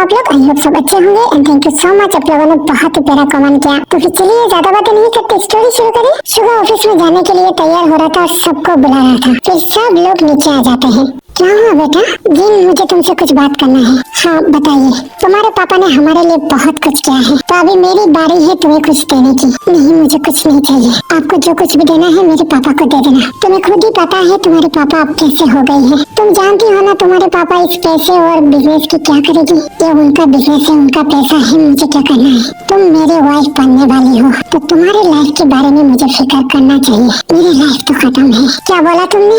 आप लोग? I hope सब अच्छे होंगे and thank you so much. आप लोगों ने बहुत ही प्यारा कमेंट किया। तो फिर चलिए ज्यादा बातें नहीं करते, स्टोरी शुरू करें। सुबह ऑफिस में जाने के लिए तैयार हो रहा था और सबको बुला रहा था। फिर सब लोग नीचे आ जाते हैं। क्या हुआ बेटा? जी मुझे तुमसे कुछ बात करना है। हाँ बताइए। तुम्हारे पापा ने हमारे लिए बहुत कुछ किया है, तो अभी मेरी बारी है तुम्हें कुछ देने की। नहीं मुझे कुछ नहीं चाहिए, आपको जो कुछ भी देना है मेरे पापा को दे देना। तुम्हें खुद ही पता है तुम्हारे पापा अब कैसे हो गए हैं। तुम जानती हो ना तुम्हारे पापा इस पैसे और बिजनेस की क्या करेगी। ये उनका बिजनेस है, उनका पैसा है, मुझे क्या करना है। तुम मेरे वाइफ बनने वाली हो तो तुम्हारे लाइफ के बारे में मुझे फिक्र करना चाहिए। मेरी लाइफ तो खत्म है। क्या बोला तुमने?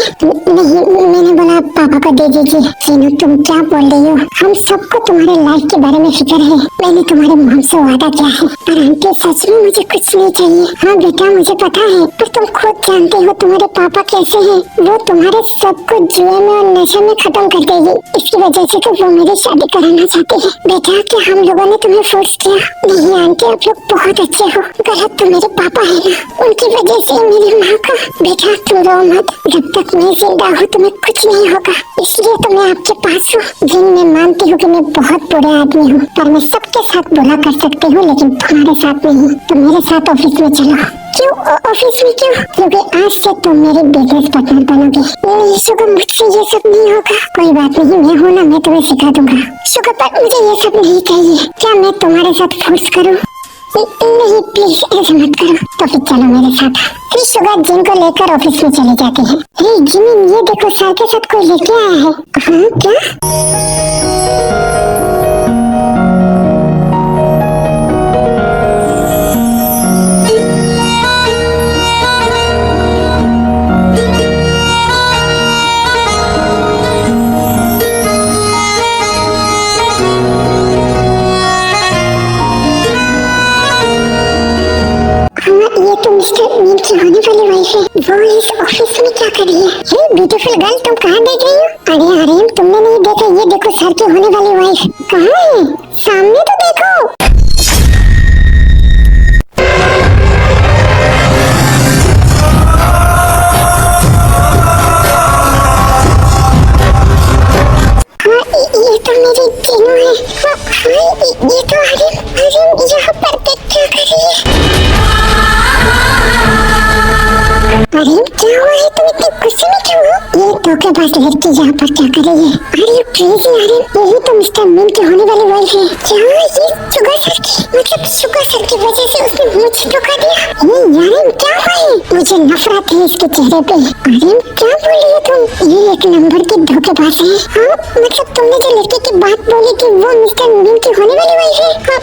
नहीं मैंने बोला पापा को दे दीजिए। सीनू तुम क्या बोल रही हो? हम सबको तुम्हारे लाइफ के बारे में फिक्र है। मैंने तुम्हारे मुंह से वादा किया है। पर आंटी सच में मुझे कुछ नहीं चाहिए। हाँ बेटा मुझे पता है, पर तुम खुद जानते हो तुम्हारे पापा कैसे हैं। वो तुम्हारे सब कुछ जुए में और नशे में खत्म कर देगी। इसकी वजह से तो वो मेरी शादी कराना चाहते हैं। बेटा क्या हम लोगों ने तुम्हें फोर्स किया? नहीं आंटी आप लोग बहुत अच्छे हो। गलत तो मेरे पापा है ना, उनकी वजह से मेरी माँ का। बेटा तुम रो मत, जब तक मैं जिंदा हूँ तुम्हें कुछ नहीं होगा, इसलिए तो मैं आपके पास हूँ। जिन मैं मानती हूँ कि मैं बहुत बुरा आदमी हूँ, पर मैं सबके साथ बुरा कर सकती हूँ लेकिन तुम्हारे साथ नहीं। तो मेरे साथ ऑफिस में चलो। क्यों ऑफिस में क्यों? क्योंकि आज से तुम मेरे बिजनेस पार्टनर बनोगी। नहीं शुगर मुझसे ये सब नहीं होगा। कोई बात नहीं, मैं हूँ ना, मैं तुम्हें सिखा दूंगा। शुगर पर मुझे ये सब नहीं चाहिए। क्या मैं तुम्हारे साथ फोर्स करूँ? नहीं प्लीज ऐसा मत करो। तो फिर चलो मेरे साथ। फिर शुगर जिन को लेकर ऑफिस में चले जाते हैं। हे जिमिन ये देखो सर के साथ कोई लेके आया है। हाँ क्या? ये तो मिस्टर मीन की होने वाली वाइफ है। वो इस ऑफिस में क्या कर रही है? हे ब्यूटीफुल गर्ल तुम कहाँ देख रही हो? अरे अरे तुमने नहीं देखा? ये देखो सर की होने वाली वाइफ। कहाँ है? सामने तो देखो। ये तो मेरी जीनू है। ये तो अरे यहाँ पर क्या कर रही है? अरे क्या हुआ है? तुम इतने गुस्से में क्यों हो? ये धोखेबाज लड़की यहाँ पर क्या कर रही है? अरे प्लीज अरे यही तो मिस्टर मीन की होने वाली वाइफ है। क्या ये शुगर सर की, मतलब शुगर सर की वजह से उसने मुझे धोखा दिया? यार क्या हुआ है? मुझे नफरत है इसके चेहरे पे। अरे क्या बोल रही हो तुम? ये एक नंबर की धोखेबाज है। हाँ मतलब तुमने जो लड़के की बात बोली थी वो मिस्टर मीन की होने वाली वाइफ है? हाँ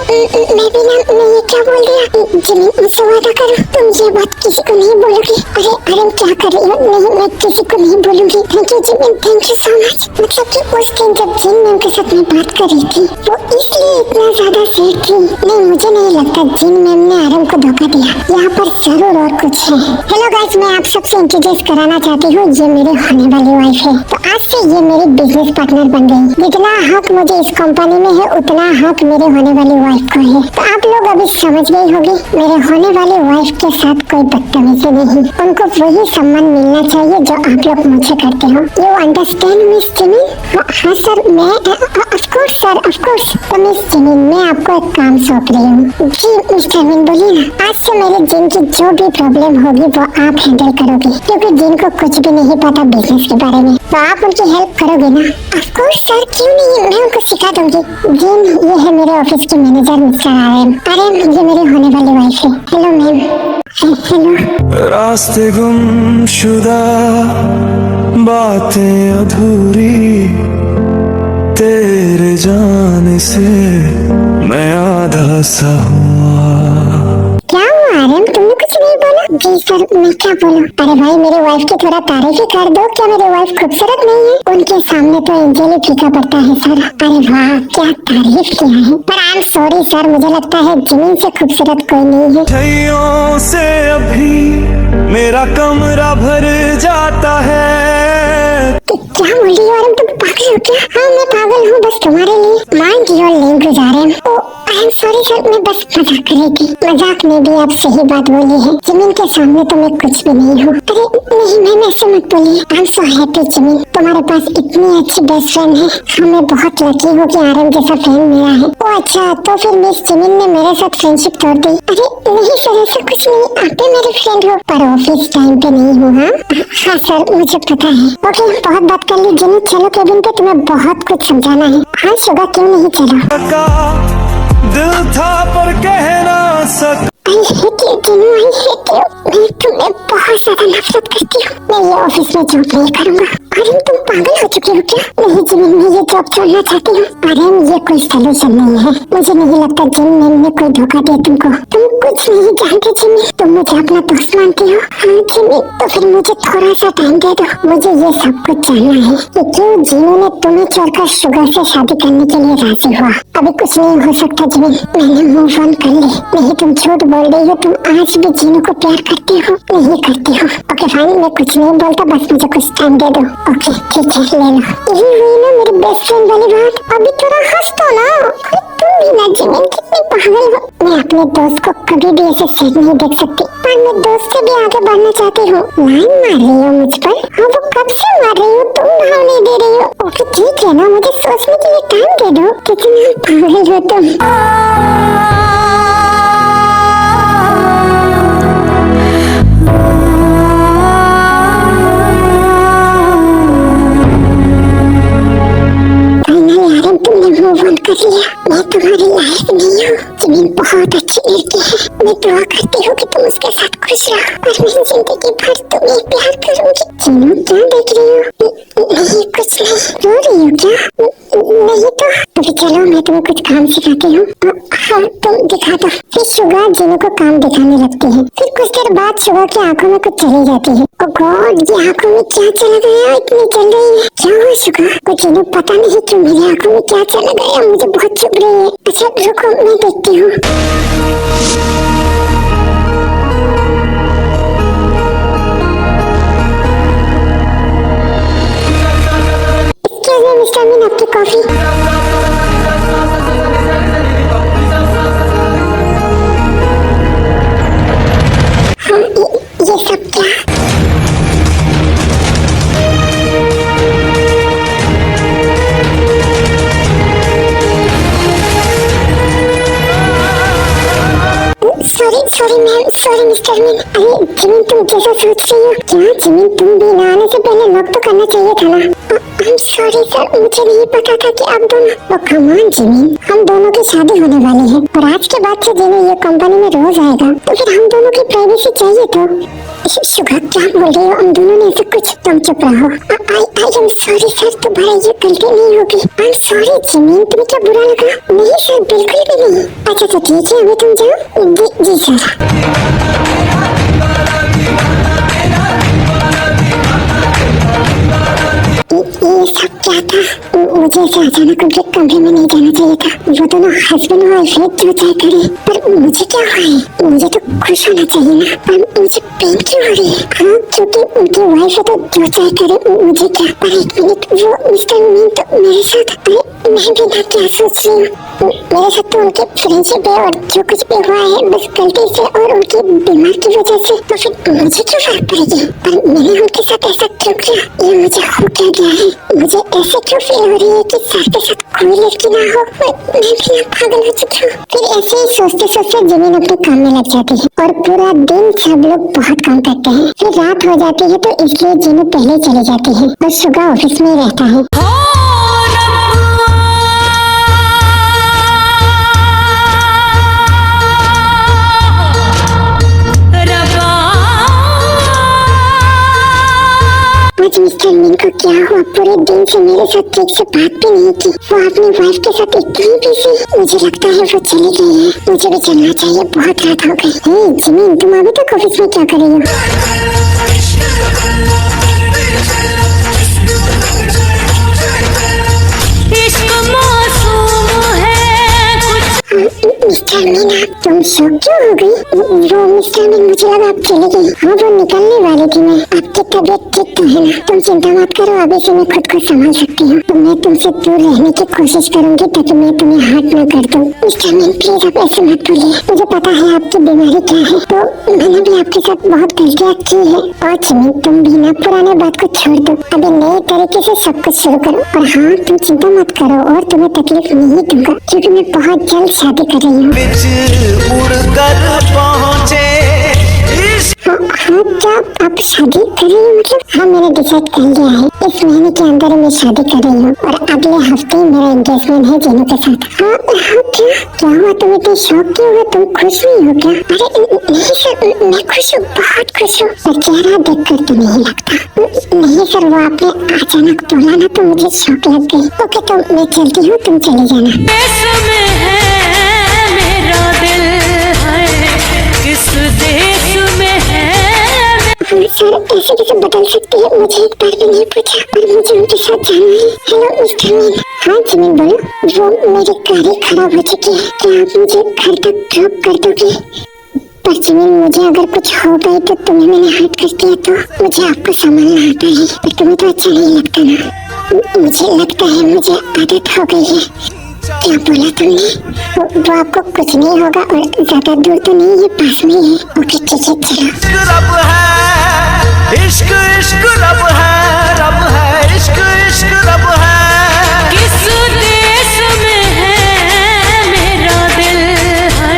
मैं भी ना, मैं ये क्या बोल दिया? जिमिन मुझसे वादा करो तुम ये बात किसी को नहीं बोलोगी। अरे अरे क्या कर रही हो? नहीं मैं किसी को नहीं बोलूंगी। Thank you Jimin, thank you so much. मतलब कि उस दिन जब जिन मैम के साथ मैं बात कर रही थी वो इसलिए इतना ज्यादा सैड थी। नहीं मुझे नहीं लगता जिन मैम ने आरम को धोखा दिया। यहाँ पर जरूर और कुछ है। हेलो गाइस मैं आप सबसे इंट्रोड्यूस कराना चाहती हूँ, ये मेरी होने वाली वाइफ है। तो आज से ये मेरी बिजनेस पार्टनर बन गई। जितना हक मुझे इस कंपनी में है उतना हक मेरे होने वाली वाइफ को है। तो आप लोग अभी समझ गई होगी मेरे होने वाली वाइफ के साथ कोई बदतमीजी नहीं। उनको वही सम्मान मिलना चाहिए जो आप लोग मुझे करते हो। You understand miss Jimin? हाँ सर मैं of course sir of course. तो मिस जिमिन मैं आपको एक काम सौंप रही हूँ। जी मिस्टर मीन बोलिए ना। आज से मेरे जिन की जो भी प्रॉब्लम होगी वो आप हैंडल करोगे, क्योंकि जिन को कुछ भी नहीं पता बिजनेस के बारे में। तो आप उनकी हेल्प करोगे ना? ऑफ कोर्स सर क्यों नहीं, मैं उनको सिखा दूंगी। जिन ये है मेरे ऑफिस की मैनेजर मिस्टर आरएम। आरएम ये मेरी होने वाली वाइफ है। Hello ma'am. हेलो। रास्ते गुमशुदा बातें अधूरी, तेरे जाने से मैं आधा सा हुआ। क्या हुआ आरएम तुमने कुछ नहीं बोला? जी सर मैं क्या बोलूं? अरे भाई मेरी वाइफ की थोड़ा तारीफ ही कर दो। क्या मेरी वाइफ खूबसूरत नहीं है? उनके सामने तो एंजल ही फीका पड़ता है सर। अरे वाह क्या तारीफ किया है। पर आई एम सॉरी सर, मुझे लगता है जमीन से खूबसूरत कोई नहीं है। छैयों से अभी मेरा कमरा भर जाता है। क्या बोल रही हो आरएम? तुम पागल हो क्या? हाँ मैं पागल हूँ बस तुम्हारे लिए। Mind your language RM. I am sorry sir, मैं बस मजाक कर रही थी। मजाक में भी आप सही बात बोली है। जिमिन के सामने तो मैं कुछ भी नहीं हूँ। अरे नहीं मैम, ऐसे मत बोलिए। I am so happy Jimin, तुम्हारे पास इतनी अच्छी बेस्ट फ्रेंड है। हाँ मैं बहुत लकी हूँ कि आरएम जैसा फ्रेंड मेरा है। ओ अच्छा, तो फिर मिस जिमिन ने मेरे साथ फ्रेंडशिप तोड़ दी? अरे नहीं सर, ऐसा कुछ नहीं, आप ही मेरे फ्रेंड हो, पर ऑफिस टाइम पे नहीं हूँ। हाँ सर मुझे पता है। ओके बहुत बात कर ली जिमिन, चलो केबिन पे, तुम्हें बहुत कुछ समझाना है। हाँ शुगर क्यों नहीं, चलो। दिल था पर कह ना सक। I hate you, Jinu, I hate you। मैं तुम्हें बहुत ज्यादा नफरत करती हूँ। मैं ये ऑफिस में जॉब नहीं करूँगा। अरे तुम पागल हो चुके हो क्या? नहीं जिमिन, मैं ये जॉब छोड़ना चाहती हूँ। अरे ये कोई सोल्यूशन नहीं है। मुझे नहीं लगता जिमिन ने कोई धोखा दिया तुमको। तुम कुछ नहीं जानते जिमिन, तुम मुझे अपना दोस्त मानती हो। हाँ जिमिन, तो फिर मुझे थोड़ा सा टाइम दे दो। मुझे ये सब कुछ जानना है कि क्यों जिनू ने तुम्हें छोड़कर शुगर से शादी करने के लिए राजी हुआ। अभी कुछ नहीं हो सकता जिमिन, मैंने मूव ऑन कर ली। नहीं तुम झूठ बोल रही हो, तुम आज भी जीनू को प्यार करती हो? नहीं करती हो। ओके फाइन, मैं कुछ नहीं बोलता, बस मुझे कुछ टाइम दे दो। ओके ठीक है, ले लो। यही हुई ना मेरी बेस्ट फ्रेंड वाली बात। अभी थोड़ा हंस तो ना। तुम भी ना जिमिन, कितनी पागल हो। मैं अपने दोस्त को कभी भी ऐसे सैड नहीं देख सकती, पर मैं दोस्त से भी आगे बढ़ना चाहती हूँ। लाइन मार रही हो मुझ पर? हाँ वो कब से मार रही हो, तुम भाव नहीं दे रही हो। ओके ठीक है ना, मुझे सोचने के लिए टाइम दे दो। कितना पागल हो तुम। कर लिया, मैं तुम्हारी लायक नहीं हूँ। जिमिन बहुत अच्छी लड़की है, मैं दुआ करती हूँ कि तुम उसके साथ खुश रहो और मैं जिंदगी भर तुम्हें प्यार करूंगी। जिनू क्या देख रही हो? नहीं कुछ नहीं। रो रही हो क्या? नहीं तो अभी चलो मैं तुम्हें कुछ काम सिखाती हूँ। हाँ तुम दिखा दो। फिर शुगर जिनू को काम दिखाने लगती है। फिर कुछ देर बाद शुगर की आंखों में कुछ चली जाती है। ओ गॉड, ये आंखों में क्या चला गया? इतनी चल रही है, क्या हुआ शुगर? कुछ जिनू पता नहीं क्यों मेरी आंखों में क्या चला गया, मुझे बहुत चुभ रही है। अच्छा रुको मैं देखती हूँ। एक्सक्यूज मी मिस्टर मीन, आपकी कॉफी। हाँ ये सब क्या? Sorry ma'am, sorry mister mean. अरे जिमिन तुम जैसा सोच रही हो क्या? जिमिन तुम भी ना आने से पहले लॉक तो करना चाहिए था ना। आई एम सॉरी सर, मुझे नहीं पता था कि आप दोनों। ओ कम ऑन जिमिन, हम दोनों की शादी होने वाली है और आज के बाद से जिमिन ये कंपनी में रोज आएगा, तो फिर हम दोनों की प्राइवेसी चाहिए। तो शुगर क्या बोल रही हो? हम दोनों ने ऐसा कुछ, तुम चुप रहो। आई एम सॉरी सर, तुम्हारा ये गलती नहीं होगी। आई एम सॉरी जिमिन, तुम्हें क्या बुरा लगा? नहीं सर बिल्कुल भी नहीं। अच्छा तो ठीक है, अभी तुम जाओ। जी सर। ये सब क्या था? मुझे ऐसे अचानक उनके कमरे में नहीं जाना चाहिए था। वो दोनों हस्बैंड और वाइफ जो चाहे करे, पर मुझे क्या हुआ है? मुझे तो खुश होना चाहिए ना, पर मुझे पेन क्यों हो रही है? हाँ क्योंकि उनकी वाइफ है तो जो चाहे करे, मुझे क्या? पर एक मिनट, वो मिस्टर मीन तो मेरे साथ। अरे मैं भी ना क्या सोच रही हूँ, मेरे साथ तो उनकी फ्रेंडशिप है और जो कुछ भी हुआ है बस गलती से और उनकी बीमार की वजह से, तो फिर मुझे क्यों फर्क पड़ेगी? पर मैंने उनके साथ ऐसा क्यों किया? ये मुझे हो क्या गया है? मुझे ऐसे क्यों फील हो रही है कि सर के साथ कोई लड़की ना हो? मैं भी पागल हो चुकी हूँ। फिर ऐसे ही सोचते सोचते जिमिन अपने काम में लग जाती है और पूरा दिन सब लोग बहुत काम करते हैं। फिर रात हो जाती है तो इसलिए जिमिन पहले चली जाती है और सुबह ऑफिस में रहता है। आज मिस्टर मीन को क्या हुआ? पूरे दिन से मेरे साथ ठीक से बात भी नहीं की। वो अपनी वाइफ के साथ इतनी बिजी, मुझे लगता है वो चली गई है। मुझे भी चलना चाहिए, बहुत रात हो गई। हे जिमिन, तुम अभी तक ऑफिस में क्या कर रही हो? मिस्टर मीना, तुम शौक क्यों हो गई? वो मिस्टर मीना, मुझे लगा आप चली गई। हाँ, वो निकलने वाली थी मैं। आपकी तबीयत ठीक तो है ना? तुम चिंता मत करो, अभी से मैं खुद को संभाल सकती हूँ। तो मैं तुमसे दूर रहने की कोशिश करूंगी ताकि मैं तुम्हें हर्ट न कर दूँ। मिस्टर मीना, प्लीज आप ऐसे मत बोलिए। मुझे पता है आपकी बीमारी क्या है, तो मैंने भी आपके साथ बहुत गलतियाँ की है। और चिमिन, तुम भी ना पुराने बात को छोड़ दो, अभी नए तरीके से सब कुछ शुरू करो। और हाँ, तुम चिंता मत करो और तुम्हें तकलीफ नहीं दूंगा, क्योंकि मैं बहुत जल्द शादी कर रही हूँ। उड़कर पहुंचे हाँ, क्या आप शादी कर रही हो? मतलब हाँ, मैंने डिसाइड कर लिया है, इस महीने के अंदर मैं शादी कर रही हूँ और अगले हफ्ते ही मेरा एंगेजमेंट है जीनू के साथ। हाँ हाँ, क्या हुआ? तुम इतनी शौक क्यों हो? तुम खुश नहीं हो क्या? अरे नहीं सर, मैं खुश हूँ, बहुत खुश हूँ। पर चेहरा देख कर तो नहीं लगता। नहीं सर, वो आपने अचानक बोला ना तो मुझे शौक लग गई। ओके, तो मैं चलती हूँ, तुम चले जाना। सर, ऐसे कैसे बदल सकती है? मुझे एक बार भी नहीं पूछा और मुझे उनके साथ जाना है। Hello mister mean. हाँ जिमिन, बोलो। वो मेरी गाड़ी खराब हो चुकी है, क्या आप मुझे घर तक ड्रॉप कर दोगे? पर जिमिन, मुझे अगर कुछ हो गई तो तुम्हें मैंने हर्ट कर दिया तो मुझे आपको संभालना आता है, पर तुम्हें तो अच्छा नहीं लगता ना। मुझे लगता है मुझे आदत हो गई है। क्या बोला तुमने? वो आपको कुछ नहीं होगा और ज्यादा दूर तो नहीं, ये पास में ही है। ओके ठीक है, चलो। रब है इश्क, इश्क रब है इश्क, इश्क रब है। किस देश में है मेरा दिल है,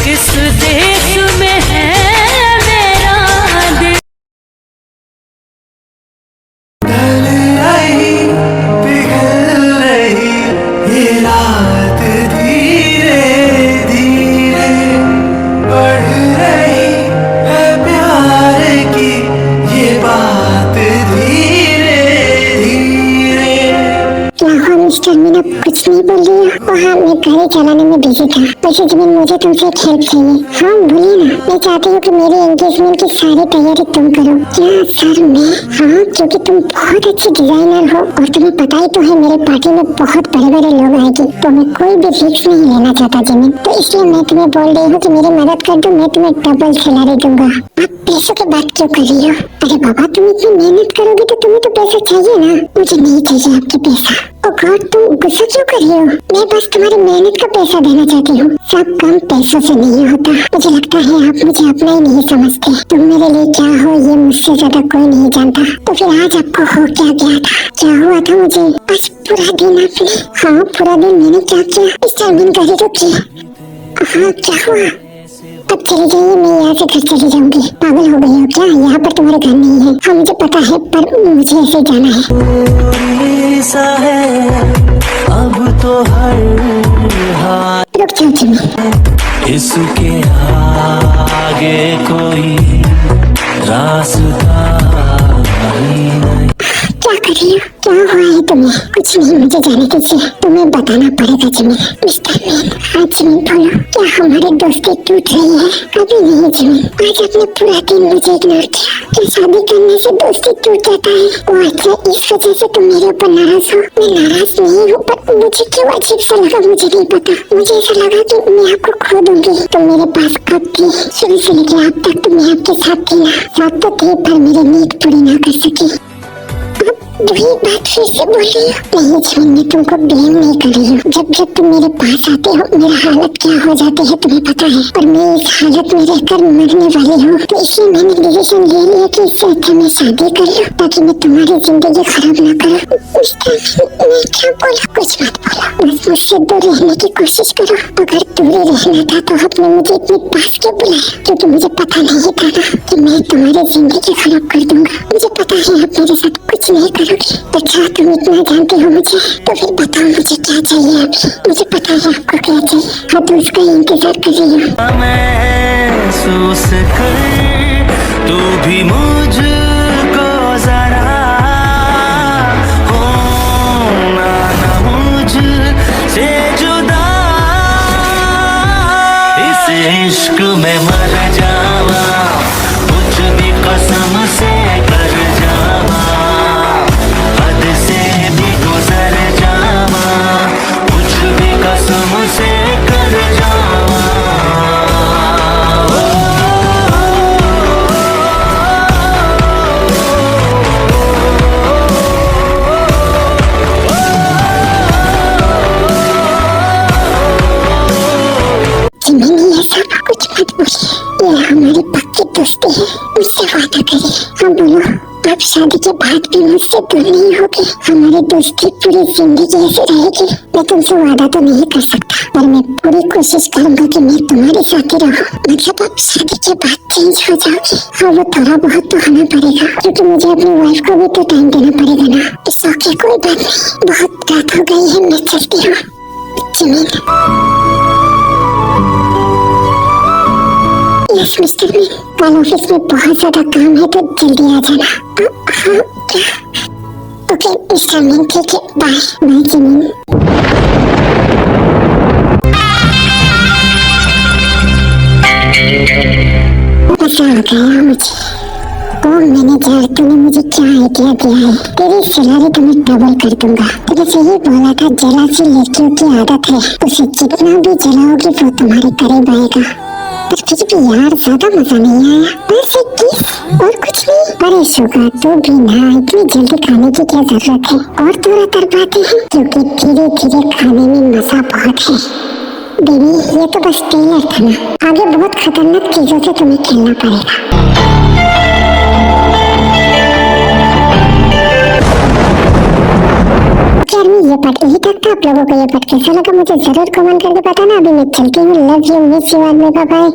किस देश में है मेरा दिल। ढल रही, पिघल रही ये रात, धीरे धीरे बढ़ रही है प्यार की ये बात, धीरे धीरे। क्या हुआ मिस्टर मीना, कुछ नहीं बोल रही हो? हाँ, मैं गाड़ी चलाने में बिजी था। वैसे जिमिन, मुझे तुमसे एक हेल्प चाहिए। हाँ बोलिए ना। मैं चाहती हूँ कि मेरे एंगेजमेंट की सारी तैयारी तुम करो। क्या सर, मैं? हाँ, क्योंकि तुम बहुत अच्छी डिजाइनर हो और तुम्हें पता ही तो है मेरे पार्टी में बहुत बड़े बड़े लोग आएंगे, तो मैं कोई भी रिस्क नहीं लेना चाहता जिमिन। तो इसलिए मैं तुम्हें बोल रही हूँ कि मेरी मदद कर दो, मैं तुम्हें डबल सैलरी दूंगा। आप पैसों की बात क्यों कर रही हो? अरे बाबा, तुम इतनी मेहनत करोगे तो तुम्हें तो पैसा चाहिए ना। मुझे नहीं चाहिए आपके पैसा। ओ गॉड, तुम गुस्सा क्यों कर रही हो? मैं बस तुम्हारी मेहनत का पैसा देना चाहती हूँ। सब काम पैसों से नहीं होता। मुझे लगता है आप मुझे अपना ही नहीं समझते। तुम मेरे लिए क्या हो ये मुझसे ज्यादा कोई नहीं जानता। तो फिर आज आपको हो क्या गया था? क्या हुआ था मुझे? आज पूरा दिन आपने? हाँ, पूरा दिन मैंने क्या किया? इस टाइम दिन गाड़ी रोकी। हाँ, क्या हुआ? अब चले जाइए, मैं यहाँ से घर चली जाऊंगी। पागल हो गई हो क्या? यहाँ पर तुम्हारे घर नहीं है। हाँ मुझे पता है, पर मुझे ऐसे जाना है। सा है अब तो हर हाथ, रुक जाओ जिमी। इसके आगे कोई रास्ता ही नहीं। क्या कर रही हो? क्या हुआ है तुम्हें? कुछ नहीं, मुझे जाने दीजिए। तुम्हें बताना पड़ेगा जिमी। Mister mean. हाँ जिमी, बोलो। क्या हमारी दोस्ती टूट रही है? कभी नहीं जिमी। आज आपने पूरा दिन मुझे इग्नोर किया। क्या शादी करने से दोस्ती टूट जाता है? वो अच्छा, इस वजह से तुम मेरे ऊपर नाराज हो? मैं नाराज नहीं हूँ, पर मुझे क्यों अजीब सा लगा, मुझे नहीं पता। मुझे ऐसा लगा कि मैं आपको खो दूंगी। तुम मेरे पास कब थी? शुरू से लेकर अब तक तो मैं आपके साथ थी ना। साथ तो थी, पर मेरी नीड पूरी ना कर सकी। वही बात फिर से बोल रही हो? नहीं जीवन, मैं तुमको ब्लेम नहीं कर रही हूँ। जब जब तुम मेरे पास आते हो मेरा हालत क्या हो जाती है तुम्हें पता है। और मैं इस हालत में रहकर मरने वाली हूँ, तो इसलिए मैंने डिसीजन ले लिया कि इससे अच्छा मैं शादी कर लूँ ताकि मैं तुम्हारी जिंदगी खराब ना करूँ। मैं क्या बोला? कुछ मत बोला, बस मुझसे दूर रहने की कोशिश करो। अगर दूर रहना था तो आपने मुझे इतनी पास क्यों बुलाया? क्योंकि मुझे पता नहीं था ना कि मैं तुम्हारी जिंदगी खराब कर दूंगा। मुझे पता है आप मेरे साथ कुछ नहीं करोगे। अच्छा, तुम इतना जानते हो मुझे, तो फिर बताओ मुझे क्या चाहिए अभी? मुझे पता है आपको क्या चाहिए। हाँ, तो उसका ही इंतजार कर रही हूँ। महसूस कर तू भी मुझको जरा, होना ना मुझसे जुदा। इस इश्क में मर जावा, कुछ भी कसम से कर जावा, हद से भी गुजर जावा, कुछ भी कसम से कर ये हमारी पक्की दोस्ती है, मुझसे वादा करिए। हाँ बोलो, आप शादी के बाद भी मुझसे दूर नहीं होगी? हमारी दोस्ती पूरी जिंदगी ऐसे रहेगी। मैं तुमसे वादा तो नहीं कर सकता, पर मैं पूरी कोशिश करूंगा कि मैं तुम्हारे साथ ही रहूं। मतलब आप शादी के बाद चेंज हो जाओगी? हाँ, वो थोड़ा बहुत तो होना पड़ेगा, क्योंकि मुझे अपनी वाइफ को भी तो टाइम देना पड़ेगा ना। इट्स ओके, कोई बात नहीं। बहुत रात हो गई है, मैं चलती हूँ। जमीन। यस मिस्टर मीन, कल ऑफिस में बहुत ज्यादा काम है, तो जल्दी आ जाना। हाँ क्या? ओके मिस्टर मीन, ठीक है, बाय बाय जमीन। मजा आ गया मुझे। ओ मैनेजर, तूने मुझे क्या आइडिया दिया है? तेरी सैलरी तो मैं डबल कर दूंगा। तेरे से ही बोला था, जला सी लड़कियों की आदत है, उसे जितना भी जलाओगी वो तुम्हारे करीब आएगा। पर फिर भी यार ज्यादा मजा नहीं आया। बस एक किस और कुछ नहीं। अरे शुगा, तू भी ना, इतनी जल्दी खाने की क्या जरूरत है? और थोड़ा तरपाते हैं, क्योंकि धीरे धीरे खाने में मजा बहुत है। बेबी, ये तो बस ट्रेलर था ना, आगे बहुत खतरनाक चीजों से तुम्हें खेलना पड़ेगा। यार मैं ये पार्ट यही तक था। आप लोगों को ये पार्ट कैसा लगा मुझे जरूर कमेंट करके बताना। अभी मैं चलती हूँ। Love you, miss you, bye bye.